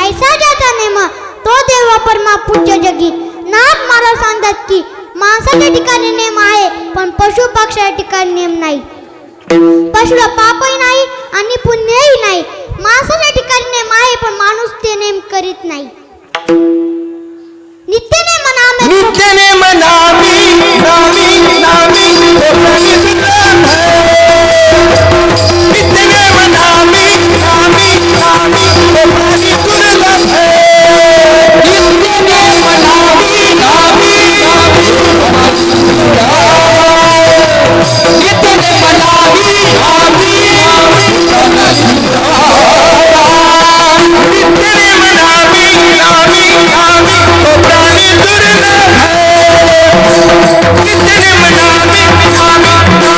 ऐसा ज्याचा नेम तो देव परमा पूज्य जगी. नाथ महाराज सांगतात की माणसाच्या ठिकाणी नेम आहे पण पशु पक्ष्याच्या ठिकाणी नेम नाही. पशुला पापही नाही आणि पुण्यही नाही. माणसाच्या ठिकाणी नेम आहे पण माणूस ते नेम करीत नाही. नित्य नेम नामी नामी नामी नित्य नेम नामी नामी नामी दुर्लभ है. नित्य नेम नामी नामी नामी नित्य नेम नामी नामी नामी नित्य नेम नामी नामी नामी प्राणी दुर्लभ है. नित्य नेम नामी नामी नामी प्राणी दुर्लभ है. नित्य नेम नामी नामी नामी नित्य नेम नामी नामी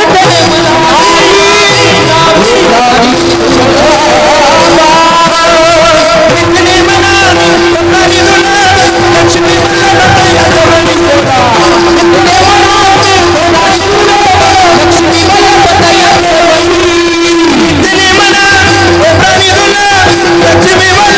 नित्य नेम नामी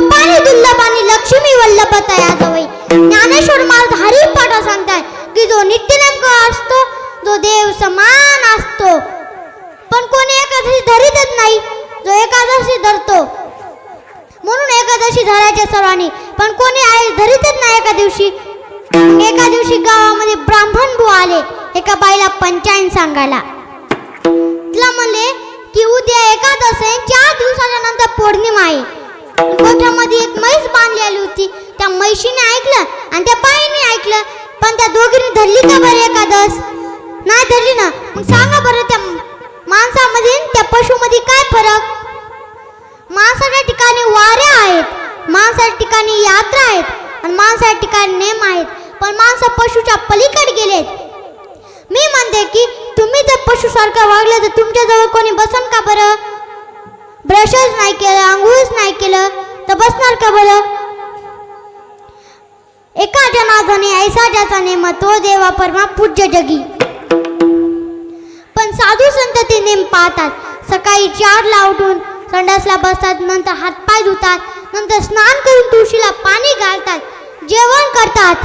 प्राणी दुर्लभ. लक्ष्मी ज्ञानेश्वर महाराज हरिपाठ सांगतात की जो नित्यनेम असतो तो देव समान असतो. पण कोणी एकादशी धरीतच नाही. जो एकादशी धरतो म्हणून एकादशी धरायच्या सर्वांनी पण कोणी आहे धरीतच नाही. एका दिवशी गावामध्ये ब्राह्मण बुवा आले एका बाईला पंचायत सांगायला. तिला म्हणले की उद्या एकादश आहे, 4 दिवसाच्या नंतर पौर्णिमा आहे. गोठ्यामध्ये एक म्हैस बांधलेली होती. त्या म्हैशीने ऐकलं आणि त्या बाईने ऐकलं पण त्या दोघींनी धरली का बरं एकादश? नाही धरली ना. मग सांगा बरं त्या माणसामध्ये त्या पशुमध्ये काय फरक? माणसाच्या ठिकाणी वाऱ्या आहेत, माणसाच्या ठिकाणी यात्रा आहेत आणि माणसाच्या ठिकाणी नेम आहेत. पण माणसं पशुच्या पलीकडे गेलेत. मी म्हणते की तुम्ही जर पशुसारखं वागले तर तुमच्याजवळ कोणी बसन का बरं? ब्रशच नाही केलं, अंघोळच नाही केलं तर बसणार का बरं? एका जनार्दने ऐसा ज्याचा नेम तो देवा परमा पूज्य जगी. पण साधू संत ते नेम पाळतात. सकाळी 4ला उठून संडासला बसतात, नंतर हातपाय धुतात, नंतर स्नान करून तुळशीला पाणी घालतात, जेवण करतात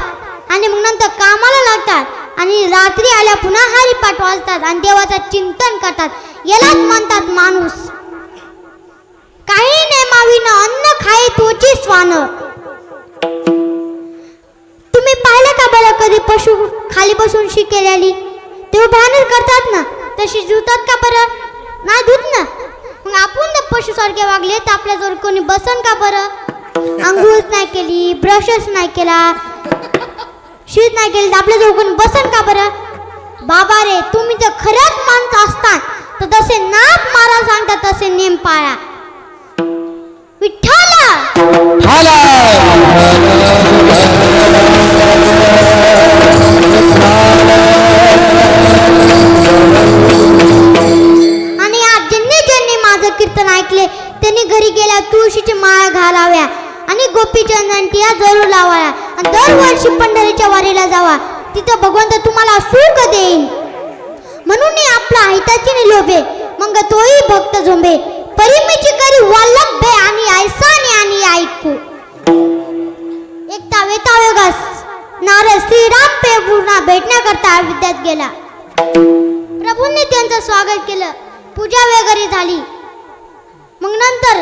आणि मग नंतर कामाला लागतात आणि रात्री आल्या पुन्हा हरिपाठ वाचतात आणि देवाचं चिंतन करतात. यालाच म्हणतात माणूस. काही नेमाविना अन्न खाई तोची स्वान. तुम्ही पाहिलं का बरं कधी पशु खाली बसून शिकेलेली? ते उभारणी करतात ना, तशी धुतात का बरं? नाही धुत ना. मग आपण जर पशुसारखे वागले तर आपल्याजवळ कोणी बसन का बरं? अंघोळच नाही केली, ब्रशच नाही केला, शीत नाही केली तर आपल्याजवळ कोणी बसन का बरं? बाबा रे, तुम्ही जर खरंच माणसं असतात तर जसे नाथ महाराज सांगतात तसे नेम पाळा. विठ्ठला आणि आज ज्यांनी माझं कीर्तन ऐकले त्यांनी घरी गेल्या तुळशीची माळ घालाव्या आणि गोपीचंदन टिया जरूर लावाव्या आणि दरवर्षी पंढरीच्या वारीला जावा. तिथं भगवंत तुम्हाला सुख देईन. म्हणून आपला हिताची लोभे मग तोही भक्त झोंबे. परिमेची करी वल्लभे आणि ऐसाने आणि ऐकू. एकदा वेतावेगास नारद श्रीराम पेपूर्णा भेटण्याकरता अयोध्यात गेला. प्रभूंनी त्यांचं स्वागत केलं, पूजा वगैरे झाली. मग नंतर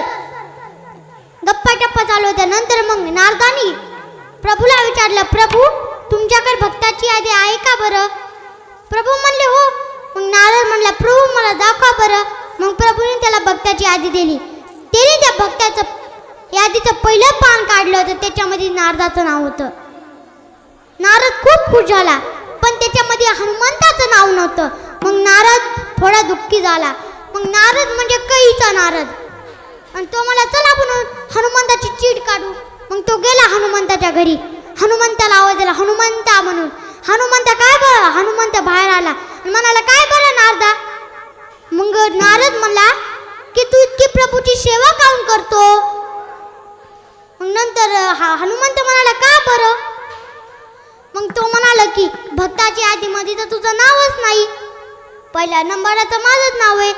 गप्पा टप्पा चालू होत्या. नंतर मग नारदानी प्रभूला विचारलं, प्रभू तुमच्याकडे भक्ताची यादी आहे का बरं? प्रभू म्हणले हो. मग नारद म्हणला, प्रभू मला दाखवा बरं. मग प्रभूने त्याला भक्ताची यादी दिली. त्याने त्या भक्ताचं यादीचं पहिलं पान काढलं होतं त्याच्यामध्ये नारदाचं नाव होतं. नारद खूप खुश झाला, पण त्याच्यामध्ये हनुमंताचं नाव नव्हतं. मग नारद थोडा दुःखी झाला. मग नारद म्हणजे कैचा नारद, आणि तो मला चला आपण हनुमंताची चीट काढू. मग तो गेला हनुमंताच्या घरी. हनुमंताला आवाज दिला हनुमंता म्हणून. हनुमंत काय बरं, हनुमंत बाहेर आला आणि म्हणाला काय बरं नारदा. मग नारद म्हणला की तू इतकी प्रभूची सेवा काऊन करतो. मग नंतर हनुमंत म्हणाला का बरं. मग तो म्हणाला की भक्ताच्या यादीमध्ये तर तुझं नावच नाही, पहिल्या नंबराचं माझंच नाव आहे.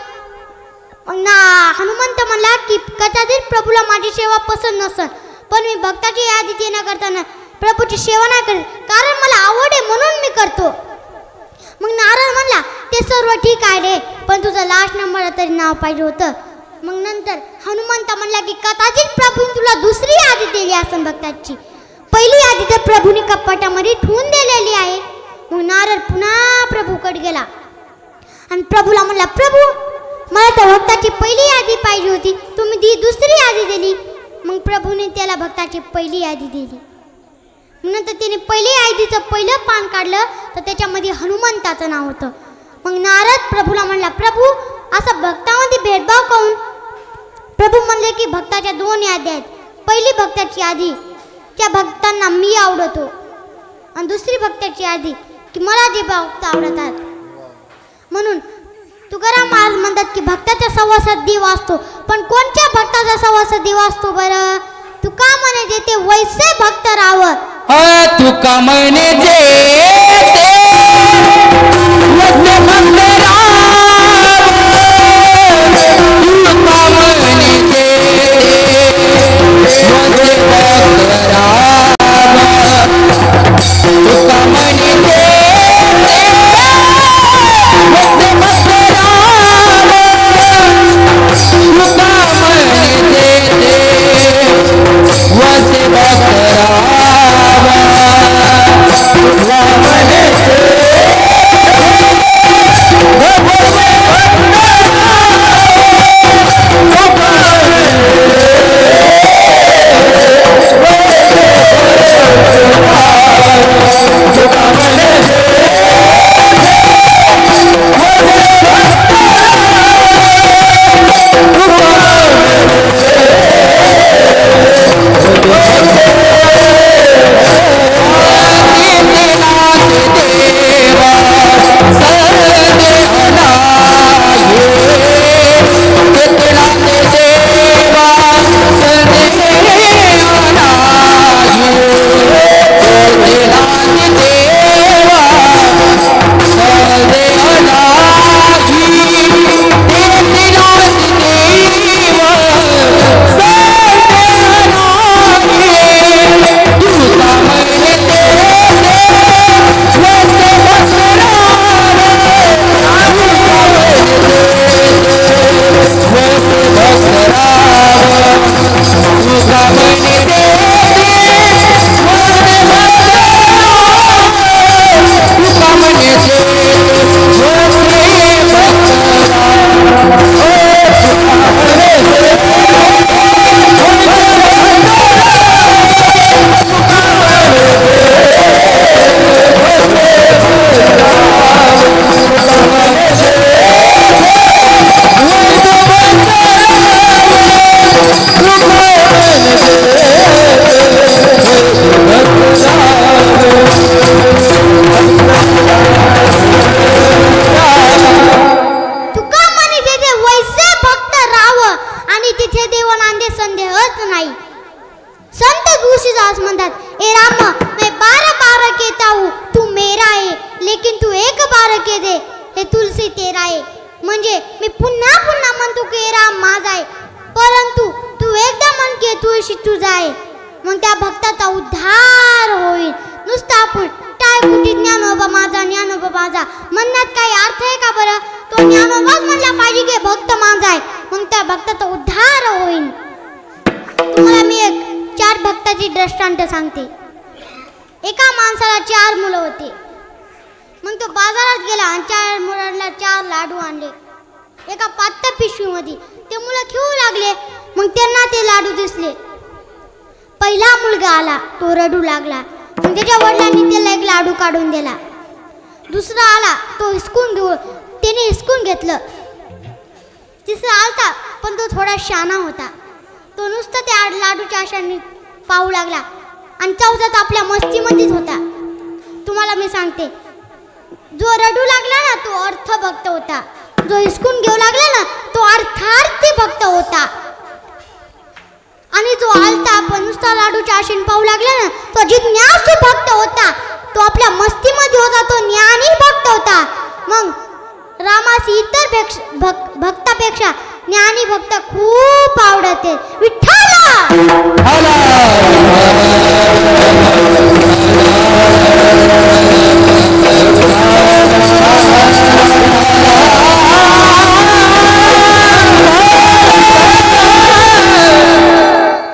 मग हनुमंत म्हणला की कदाचित प्रभूला माझी सेवा पसंत नसेल, पण मी भक्ताची यादीत येण्याकरता प्रभूची सेवा नाही करत, कारण मला आवड आहे म्हणून मी करतो. मग नारद म्हणला ते सर्व ठीक आहे रे, पण तुझं लास्ट नंबर तरी नाव पाहिजे होतं. मग नंतर हनुमंत म्हणला की कदाचित प्रभूने तुला दुसरी यादी दिली असेल भक्ताची, पहिली यादी तर प्रभूने कपाटामध्ये ठेवून दिलेली आहे. मग नारद पुन्हा प्रभूकडे गेला आणि प्रभूला म्हणला प्रभू मला तर भक्ताची पहिली यादी पाहिजे होती, तुम्ही ती दुसरी यादी दिली. मग प्रभूने त्याला भक्ताची पहिली यादी दिली. नंतर त्याने पहिली यादीचं पहिलं पान काढलं तर त्याच्यामध्ये हनुमंताचं नाव होतं. मग नारद प्रभूला म्हणला प्रभू असं भक्तामध्ये भेदभाव काऊन. प्रभू म्हणले की भक्ताच्या दोन याद्या आहेत. पहिली भक्ताची यादी त्या भक्तांना मी आवडतो, आणि दुसरी भक्ताची यादी की मला जे भक्त आवडतात. म्हणून तुकाराम महाराज म्हणतात की भक्ताच्या सहवासात देव असतो, पण कोणत्या भक्ताच्या सहवासात देव असतो बरं. तुका म्हणे जे ते वैसे भक्त राहावं. तुका म्हणे जे वैसे भक्त राहावं. तुका म्हणे जे वैसे भक्त राहावं. तुका म्हणे जे वैसे भक्त राहावं. तुका म्हणे जे वैसे भक्त राहावं. तुका म्हणे म्हणजे मी पुन्हा पुन्हा म्हणतो की राम माझा आहे, परंतु तू एकदा म्हण की तुळशी तुझा आहे, मग त्या भक्ताचा उद्धार होईल. नुसतं आपण टाय कुठे ज्ञानोबा माझा ज्ञानोबा माझा म्हणण्यात काही अर्थ आहे का बरं. तो ज्ञानोबाच म्हणला पाहिजे की भक्त माझा आहे, मग त्या भक्ताचा उद्धार होईल. तुम्हाला मी एक 4 भक्ताची दृष्टांत सांगते. एका माणसाला 4 मुलं होते. मग तो बाजारात गेला आणि 4 मुलांना 4 लाडू आणले एका पातळ पिशवीमध्ये. ते मुलं खेळू लागले. मग त्यांना ते लाडू दिसले. पहिला मुलगा आला, तो रडू लागला. मग त्याच्या वडिलांनी त्याला एक लाडू काढून दिला. दुसरा आला, तो त्याने हिसकून घेतलं. तिसरा आलता, पण तो थोडा शाना होता. तो नुसतं त्या लाडूच्या आशाने पाहू लागला. आणि चौथा तर आपल्या मस्तीमध्येच होता. तुम्हाला मी सांगते, जो रडू लागला ना तो अर्थभक्त होता. जो हिसकून घेऊ लागला ना तो अर्थार्थी भक्त होता. आणि जो आलता पण नुसता लाडूच्या आशेने पाहू लागला ना तो जिज्ञासू भक्त होता. तो आपल्या मस्तीमध्ये होता, तो ज्ञानी भक्त होता. मग रामास इतर भक्तापेक्षा ज्ञानी भक्त खूप आवडते. विठ्ठला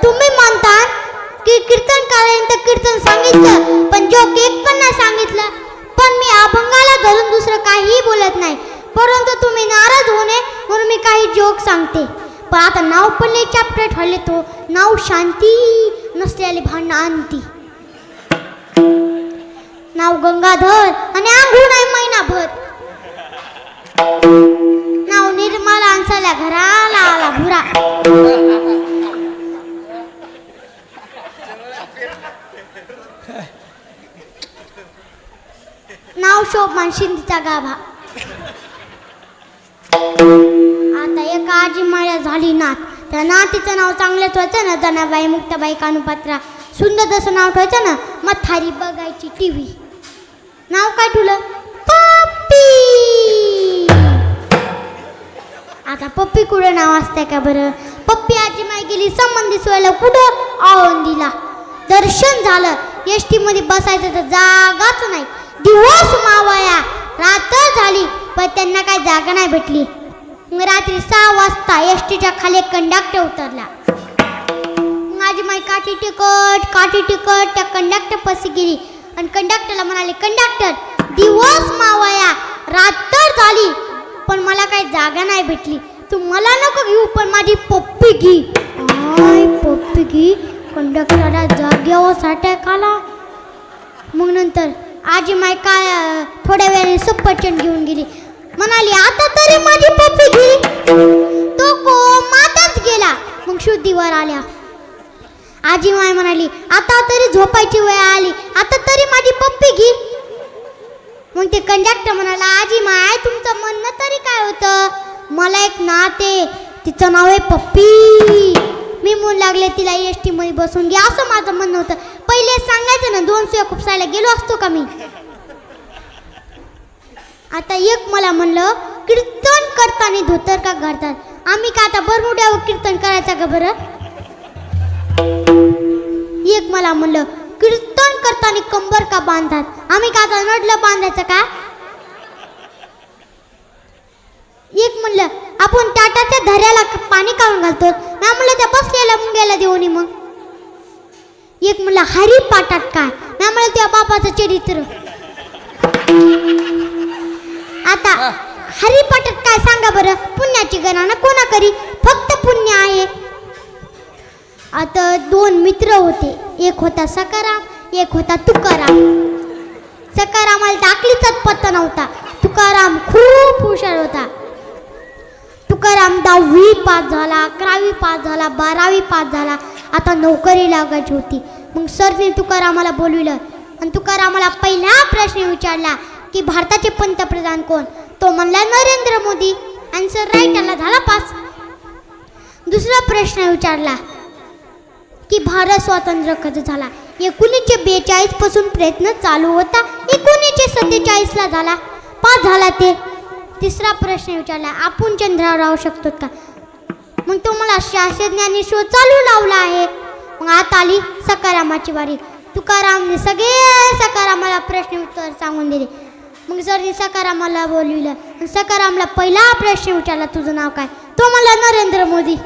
तुम्ही म्हणता की कीर्तनकारांनी कीर्तन सांगितलं पण जो केक पण नाही सांगितलं. पण मी अभंगाला धरून दुसरं काहीही बोलत नाही. परंतु तुम्ही नाराज होऊ नये म्हणून मी काही जोक सांगते. पण आता नाव पडले चॅप्टर ठरले तो नाव शांती नसलेले भांडण आणती. नाव गंगाधर आणि आंघोळ नाही महिनाभर. नाव निर्मला अंसाला घराला आला भुरा. नाव शोभमान शिंदीचा गाभा. आता एका आजी माळ्या झाली नात. त्या नातीचं नाव चांगलंच व्हायचं ना, जनाबाई मुक्ताबाई कानुपात्रा. सुंदर जसं नाव ठेवायचं ना, मथारी बघायची टीव्ही. नाव काय ठेवलं? पप्पी. आता पप्पी कुठं नाव असतंय का बरं? पप्पी आजी माय गेली संबंधी सोयला कुठं? आळंदीला. दर्शन झालं. एसटी मध्ये बसायचं तर जागाच नाही. दिवस मावळ्या, रात्र झाली पण त्यांना काय जागा नाही भेटली. रात्री 6 वाजता एसटीच्या खाली कंडक्टर उतरला. माझी माई काठी तिकट त्या कंडक्टर पाशी गेली आणि कंडक्टरला म्हणाले, कंडक्टर दिवस मावळ्या, रात्र झाली पण मला काही जागा नाही भेटली. तू मला नको घेऊ पण माझी पप्पी घे. पप्पी घे. कंडक्टरला जागेवर साठ्याक आला. मग नंतर आजी माय काय थोड्या वेळाने सफरचंद घेऊन गेली. म्हणाली, आता तरी माझी पप्पी घे. तो कोमातच गेला. मग शुद्धीवर आल्या. आजी माय म्हणाली, आता तरी झोपायची वेळ आली, आता तरी माझी पप्पी घे. मग ते कंडक्टर म्हणाला, आजी माय तुमचं म्हणणं तरी काय होतं? मला एक नात आहे, तिचं नाव आहे पप्पी. मी म्हणू लागले तिला एसटी मध्ये बसून घे, असं माझं म्हणणं होतं. पहिले सांगायचं ना, 2 सुया खुपसायला गेलो असतो का मी? आता एक मला म्हणलं, कीर्तन करताना धोतर का घालतात? आम्ही का आता बरमुड्यावर कीर्तन करायचं का बरं? एक मला म्हणलं, कीर्तन करताना कंबर का बांधतात? आम्ही का आता नडलं बांधायचं का? एक म्हणलं, आपण ताटाच्या धऱ्याला पाणी काढून घालतो. ना म्हणलं त्या बसलेल्या मुंग्याला देऊनी. मग एक म्हणलं, हरी पाटात काय? ना म्हणलं त्या बापाचं चरित्र. आता हरिपाठात काय सांगा बरं? पुण्याची गणना कोणा करी? फक्त पुण्य आहे. आता 2 मित्र होते. एक होता सकाराम, एक होता तुकाराम. सकारामाला टाकलीचाच पत्ता नव्हता. तुकाराम खूप हुशार होता. तुकाराम 10वी पास झाला, 11वी पास झाला, 12वी पास झाला. आता नोकरी लागायची होती. मग सरने तुकारामाला बोलविलं आणि तुकारामाला पहिला प्रश्न विचारला की भारताचे पंतप्रधान कोण? तो म्हणला नरेंद्र मोदी. आन्सर राईट आला, झाला पास. दुसरा प्रश्न विचारला की भारत स्वातंत्र्य कधी झाला? 1942 पासून प्रयत्न चालू होता, 1947 ला झाला, पास झाला ते. तिसरा प्रश्न विचारला, आपण चंद्रावर राहू शकतो का? मग तो मला शास्त्रज्ञांनी शोध चालू लावला आहे. मग आता आली सकारामाची वारी. तुकारामने सगळे सकारामाला प्रश्न उत्तर सांगून दिले. मग सरने सकारामाला बोलविलं. सकारामला पहिला प्रश्न विचारला, तुझं नाव काय? तो मला नरेंद्र मोदी.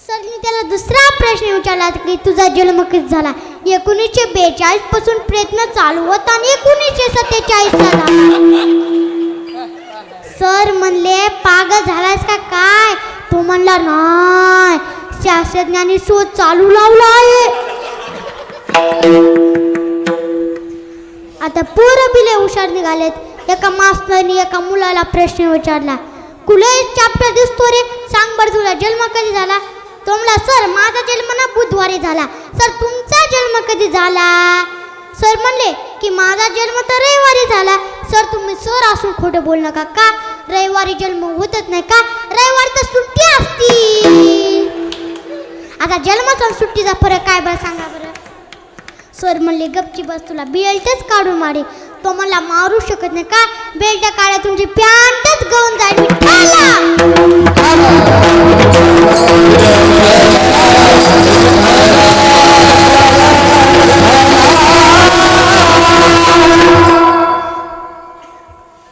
सरने त्याला दुसरा प्रश्न विचारला की तुझा जन्म कधी झाला? 1942 पासून प्रयत्न चालू होता आणि 1947 ला झाला. सर म्हणले, पागल झालास का काय? तो म्हणला नाही, शास्त्रज्ञांनी शोध चालू लावला आहे. आता पोरं बिले हुशार निघालेत. एका मास्तरांनी एका मुलाला प्रश्न विचारला, कुले चॅप्टर दिसतो रे, सांग बरं तुला जन्म कधी झाला? तो म्हणला, सर माझा जन्म ना बुधवारी झाला. सर तुमचा जन्म कधी झाला? सर म्हणले की माझा जन्म तर रविवारी झाला. सर तुम्ही सर असून खोटं बोल नका. का रविवारी जन्म होतच नाही का? रविवारी तर सुट्टी असती. आता जन्माचा आणि सुट्टीचा फरक काय बरं सांगा बरं? सर म्हणले गपची बस, तुला बेल्टच काढून मारे. तो म्हणला मारू शकत नाही का? बेल्ट काढा तुमची पॅन्टच गळून जाईल.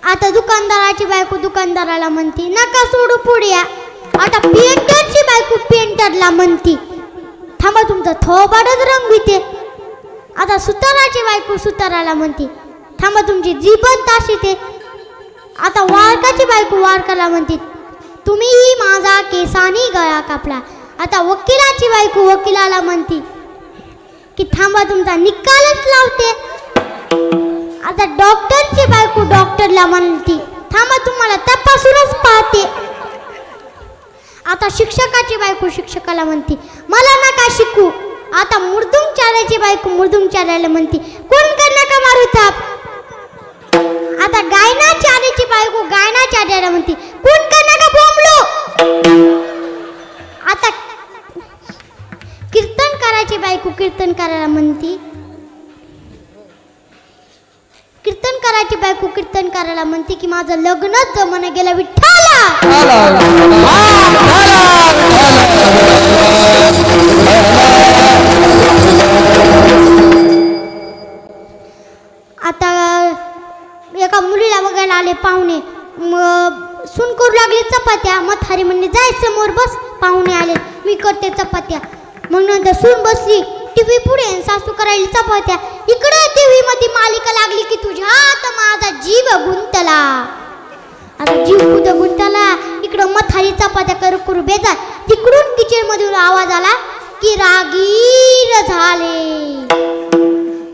आता दुकानदाराची बायको दुकानदाराला म्हणती, नका सोडू पुढ्या. आता पेंटरची बायको पेंटरला म्हणती, थांबा तुमचं थोबाडच रंगविते. आता सुताराची बायको सुताराला म्हणती, थांबा तुमची जीवन ताशीते. आता वारकाची बायको वारकाला म्हणती, तुम्ही माझा केसानी गळा कापला. आता वकिलाची बायको वकिलाला म्हणती की थांबा तुमचा निकालच लावते. आता डॉक्टरची बायको डॉक्टरला म्हणती, थांबा तुम्हाला तपासूनच पाहते. आता शिक्षकाची बायको शिक्षकाला म्हणती, मला नका शिकू. आता मुर्दुंगचार्याची बायको मुर्दुंगचार्याला म्हणती, कोण कर नका मारू थाप. आता गायनाचार्याची बायको गायनाचार्याला म्हणती, कोण कर नका बोंबलो. आता कीर्तनकाराची बायको कीर्तनकाराला म्हणती, कीर्तनकाराची बायको कीर्तनकाराला म्हणते की माझं लग्नच जमन गेलं विठ्ठला. आता एका मुलीला बघायला आले पाहुणे. सून करू लागली चपात्या. म्हातारी म्हणली, जाय समोर बस, पाहुणे आले, मी करते चपात्या. मग नंतर सून बसली टीव्ही पुढे, सासू करायला चपात्या. इकडे टीव्ही मध्ये मालिका लागली की तुझ्यात माझा जीव गुंतला. आता जीव कुठं गुंतला? इकडं म्हातारी चपात्या करू बेजार. तिकडून किचन मधून आवाज आला की रागीर झाले.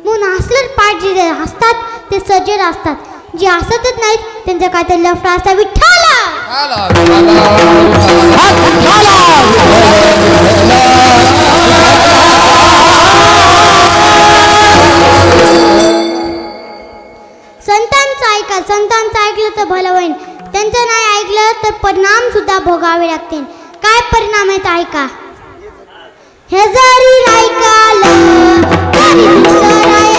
म्हणून हसलच पाहिजे. जे हसतात ते सज्जन असतात, जे हसतच नाहीत त्यांचं काहीतरी लफडा असता. विठ्ठला संतांचं ऐका. संतांचं ऐकलं तर भलं होईल, त्यांचं नाही ऐकलं तर परिणाम सुद्धा भोगावे लागतील. काय परिणाम आहेत ऐका. हे जरी ऐकालं तरी विसराय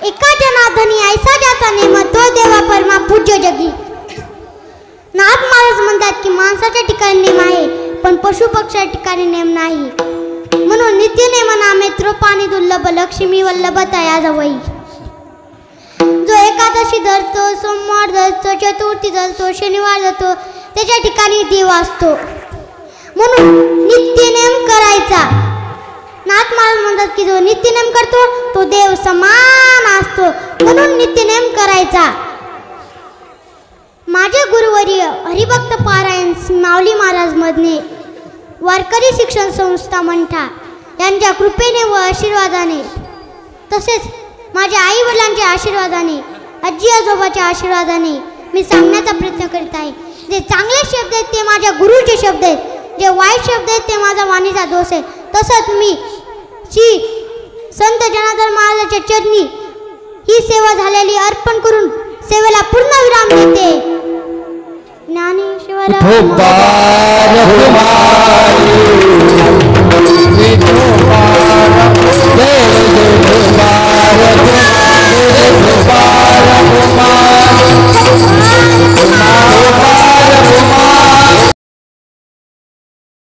एका जनार्दनी ऐसा ज्याचा नेम तो देवा परमा पूज्य जगी. नाथ महाराज म्हणतात की माणसाच्या ठिकाणी नेम आहे पण पशु पक्षाच्या ठिकाणी नेम नाही. म्हणून नित्य नेम नामे त्रोपानी दुर्लभ लक्ष्मी वल्लभ तया जवई. जो एकादशी धरतो, सोमवार धरतो, चतुर्थी धरतो, शनिवार धरतो त्याच्या ठिकाणी देव असतो. म्हणून नित्य नेम करायचा. नाथ महाराज म्हणतात की जो नित्यनेम करतो तो देव समान असतो. म्हणून नित्यनेम करायचा. माझे गुरुवर्य हरिभक्त पारायण माऊली महाराज मधने वारकरी शिक्षण संस्था मंठा यांच्या कृपेने व आशीर्वादाने तसेच माझ्या आई वडिलांच्या आशीर्वादाने आजी आजोबाच्या आशीर्वादाने मी सांगण्याचा प्रयत्न करीत आहे. जे चांगले शब्द आहेत ते माझ्या गुरुचे शब्द आहेत, जे वाईट शब्द आहेत ते माझा वाणीचा दोष आहे. तसंच मी श्री संत जनार्दन महाराजांच्या चरणी ही सेवा झालेली अर्पण करून सेवेला पूर्ण विराम देते. ज्ञानेश्वर